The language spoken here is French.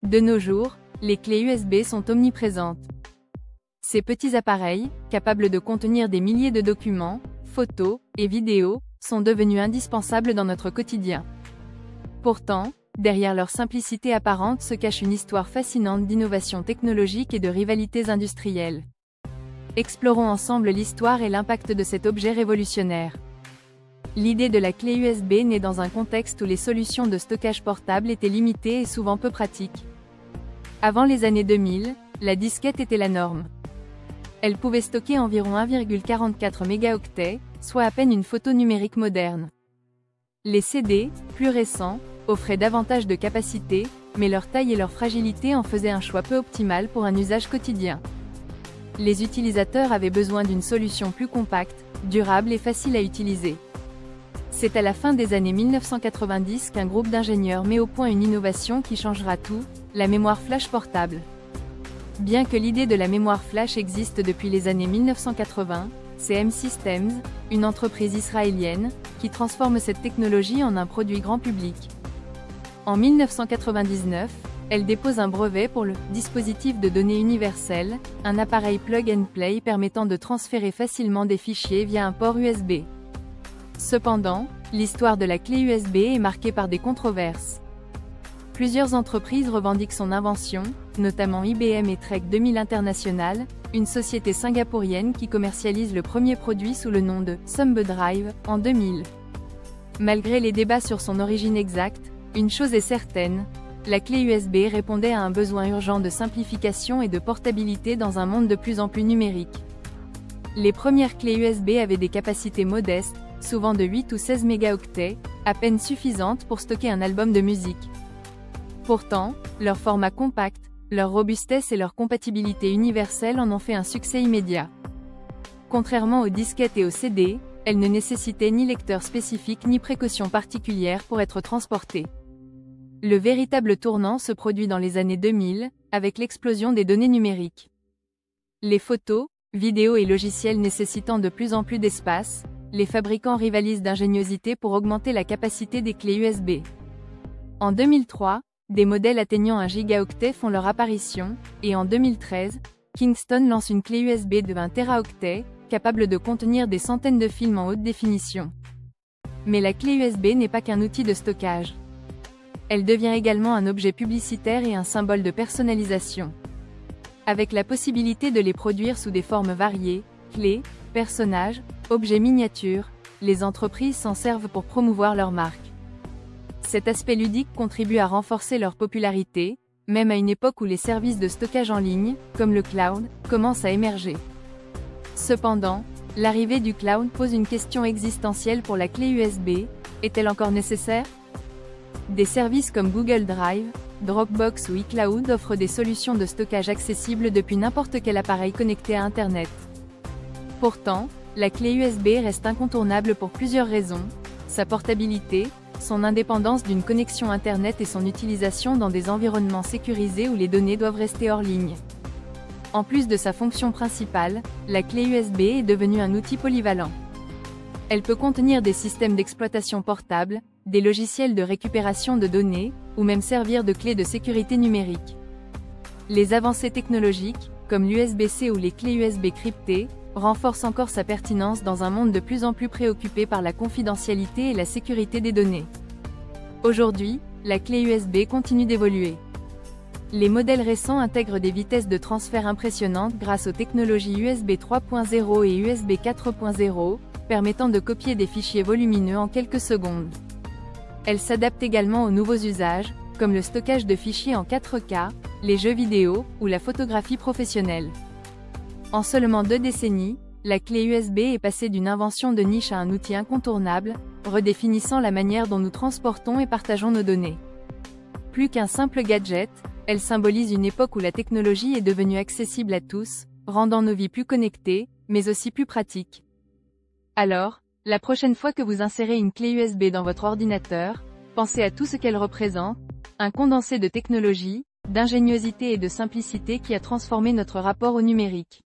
De nos jours, les clés USB sont omniprésentes. Ces petits appareils, capables de contenir des milliers de documents, photos et vidéos, sont devenus indispensables dans notre quotidien. Pourtant, derrière leur simplicité apparente se cache une histoire fascinante d'innovation technologique et de rivalités industrielles. Explorons ensemble l'histoire et l'impact de cet objet révolutionnaire. L'idée de la clé USB naît dans un contexte où les solutions de stockage portable étaient limitées et souvent peu pratiques. Avant les années 2000, la disquette était la norme. Elle pouvait stocker environ 1,44 mégaoctets, soit à peine une photo numérique moderne. Les CD, plus récents, offraient davantage de capacité, mais leur taille et leur fragilité en faisaient un choix peu optimal pour un usage quotidien. Les utilisateurs avaient besoin d'une solution plus compacte, durable et facile à utiliser. C'est à la fin des années 1990 qu'un groupe d'ingénieurs met au point une innovation qui changera tout, la mémoire flash portable. Bien que l'idée de la mémoire flash existe depuis les années 1980, c'est M-Systems, une entreprise israélienne, qui transforme cette technologie en un produit grand public. En 1999, elle dépose un brevet pour le « dispositif de données universel », un appareil plug-and-play permettant de transférer facilement des fichiers via un port USB. Cependant, l'histoire de la clé USB est marquée par des controverses. Plusieurs entreprises revendiquent son invention, notamment IBM et Trek 2000 International, une société singapourienne qui commercialise le premier produit sous le nom de Thumb Drive, en 2000. Malgré les débats sur son origine exacte, une chose est certaine, la clé USB répondait à un besoin urgent de simplification et de portabilité dans un monde de plus en plus numérique. Les premières clés USB avaient des capacités modestes, souvent de 8 ou 16 mégaoctets, à peine suffisantes pour stocker un album de musique. Pourtant, leur format compact, leur robustesse et leur compatibilité universelle en ont fait un succès immédiat. Contrairement aux disquettes et aux CD, elles ne nécessitaient ni lecteur spécifique ni précautions particulières pour être transportées. Le véritable tournant se produit dans les années 2000, avec l'explosion des données numériques. Les photos, vidéos et logiciels nécessitant de plus en plus d'espace, les fabricants rivalisent d'ingéniosité pour augmenter la capacité des clés USB. En 2003, des modèles atteignant 1 gigaoctet font leur apparition, et en 2013, Kingston lance une clé USB de 1 teraoctet, capable de contenir des centaines de films en haute définition. Mais la clé USB n'est pas qu'un outil de stockage. Elle devient également un objet publicitaire et un symbole de personnalisation. Avec la possibilité de les produire sous des formes variées, clés, personnages, objets miniatures, les entreprises s'en servent pour promouvoir leur marque. Cet aspect ludique contribue à renforcer leur popularité, même à une époque où les services de stockage en ligne, comme le cloud, commencent à émerger. Cependant, l'arrivée du cloud pose une question existentielle pour la clé USB, est-elle encore nécessaire? Des services comme Google Drive, Dropbox ou iCloud offrent des solutions de stockage accessibles depuis n'importe quel appareil connecté à Internet. Pourtant, la clé USB reste incontournable pour plusieurs raisons, sa portabilité, son indépendance d'une connexion Internet et son utilisation dans des environnements sécurisés où les données doivent rester hors ligne. En plus de sa fonction principale, la clé USB est devenue un outil polyvalent. Elle peut contenir des systèmes d'exploitation portables, des logiciels de récupération de données, ou même servir de clé de sécurité numérique. Les avancées technologiques, comme l'USB-C ou les clés USB cryptées, renforcent encore sa pertinence dans un monde de plus en plus préoccupé par la confidentialité et la sécurité des données. Aujourd'hui, la clé USB continue d'évoluer. Les modèles récents intègrent des vitesses de transfert impressionnantes grâce aux technologies USB 3.0 et USB 4.0, permettant de copier des fichiers volumineux en quelques secondes. Elles s'adaptent également aux nouveaux usages, comme le stockage de fichiers en 4K, les jeux vidéo, ou la photographie professionnelle. En seulement 2 décennies, la clé USB est passée d'une invention de niche à un outil incontournable, redéfinissant la manière dont nous transportons et partageons nos données. Plus qu'un simple gadget, elle symbolise une époque où la technologie est devenue accessible à tous, rendant nos vies plus connectées, mais aussi plus pratiques. Alors, la prochaine fois que vous insérez une clé USB dans votre ordinateur, pensez à tout ce qu'elle représente, un condensé de technologie, d'ingéniosité et de simplicité qui a transformé notre rapport au numérique.